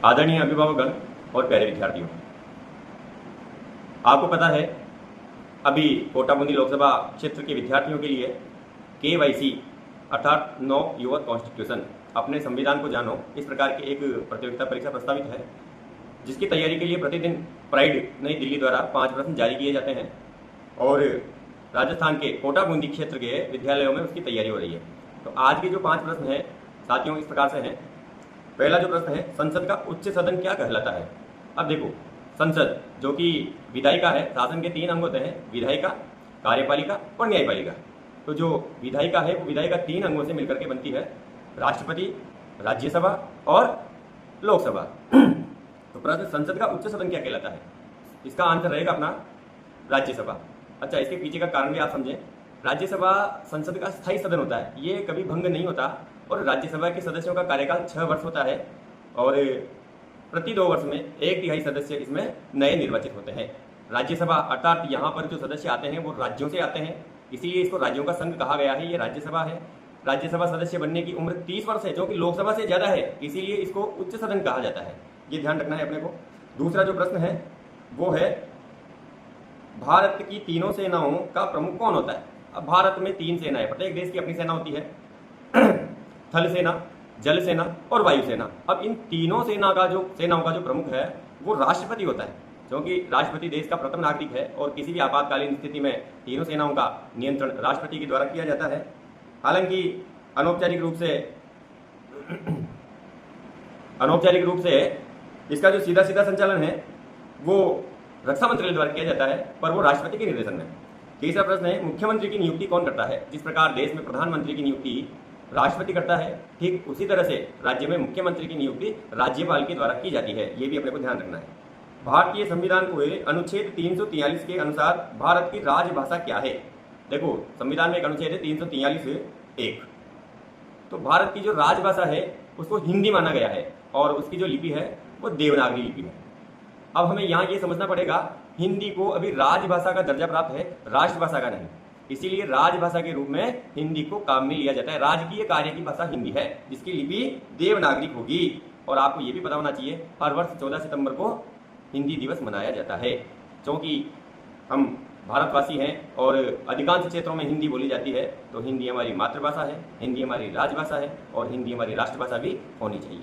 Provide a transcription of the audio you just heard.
आदरणीय अभिभावकगण और प्यारे विद्यार्थियों, आपको पता है अभी कोटा बूंदी लोकसभा क्षेत्र के विद्यार्थियों के लिए KYC अर्थात नो योर कॉन्स्टिट्यूशन, अपने संविधान को जानो, इस प्रकार की एक प्रतियोगिता परीक्षा प्रस्तावित है, जिसकी तैयारी के लिए प्रतिदिन प्राइड नई दिल्ली द्वारा 5 प्रश्न जारी किए जाते हैं और राजस्थान के कोटा बूंदी क्षेत्र के विद्यालयों में उसकी तैयारी हो रही है। तो आज के जो 5 प्रश्न हैं साथियों इस प्रकार से हैं। पहला जो प्रश्न है, संसद का उच्च सदन क्या कहलाता है। अब देखो, संसद जो कि विधायिका है, शासन के 3 अंग होते हैं, विधायिका, कार्यपालिका और न्यायपालिका। तो जो विधायिका है वो विधायिका 3 अंगों से मिलकर के बनती है, राष्ट्रपति, राज्यसभा और लोकसभा। तो प्रश्न, संसद का उच्च सदन क्या कहलाता है, इसका आंसर रहेगा अपना राज्यसभा। अच्छा, इसके पीछे का कारण भी आप समझें। राज्यसभा संसद का स्थायी सदन होता है, ये कभी भंग नहीं होता और राज्यसभा के सदस्यों का कार्यकाल 6 वर्ष होता है और प्रति 2 वर्ष में 1/3 सदस्य इसमें नए निर्वाचित होते हैं। राज्यसभा अर्थात यहाँ पर जो सदस्य आते हैं वो राज्यों से आते हैं, इसीलिए इसको राज्यों का संघ कहा गया है। ये राज्यसभा है। राज्यसभा सदस्य बनने की उम्र 30 वर्ष है, जो कि लोकसभा से ज़्यादा है, इसीलिए इसको उच्च सदन कहा जाता है। ये ध्यान रखना है अपने को। दूसरा जो प्रश्न है वो है, भारत की तीनों सेनाओं का प्रमुख कौन होता है। अब भारत में 3 सेनाएं, प्रत्येक देश की अपनी सेना होती है, थल सेना, जल सेना और वायु सेना। अब इन तीनों सेनाओं का जो प्रमुख है वो राष्ट्रपति होता है, क्योंकि राष्ट्रपति देश का प्रथम नागरिक है और किसी भी आपातकालीन स्थिति में तीनों सेनाओं का नियंत्रण राष्ट्रपति के द्वारा किया जाता है। हालांकि अनौपचारिक रूप से इसका जो सीधा संचालन है वो रक्षा मंत्रालय द्वारा किया जाता है, पर वो राष्ट्रपति के निर्देशन में। तीसरा प्रश्न है, मुख्यमंत्री की नियुक्ति कौन करता है। जिस प्रकार देश में प्रधानमंत्री की नियुक्ति राष्ट्रपति करता है, ठीक उसी तरह से राज्य में मुख्यमंत्री की नियुक्ति राज्यपाल के द्वारा की जाती है। ये भी अपने को ध्यान रखना है। भारतीय संविधान के अनुच्छेद 343 के अनुसार भारत की राजभाषा क्या है। देखो, संविधान में एक अनुच्छेद है 343(1). तो भारत की जो राजभाषा है उसको हिंदी माना गया है और उसकी जो लिपि है वो देवनागरी लिपि है। अब हमें यहाँ ये समझना पड़ेगा, हिंदी को अभी राजभाषा का दर्जा प्राप्त है, राष्ट्रभाषा का नहीं, इसीलिए राजभाषा के रूप में हिंदी को काम में लिया जाता है। राजकीय कार्य की भाषा हिंदी है, जिसकी लिपि देवनागरिक होगी। और आपको ये भी पता होना चाहिए, हर वर्ष 14 सितंबर को हिंदी दिवस मनाया जाता है, क्योंकि हम भारतवासी हैं और अधिकांश क्षेत्रों में हिंदी बोली जाती है। तो हिंदी हमारी मातृभाषा है, हिंदी हमारी राजभाषा है और हिंदी हमारी राष्ट्रभाषा भी होनी चाहिए।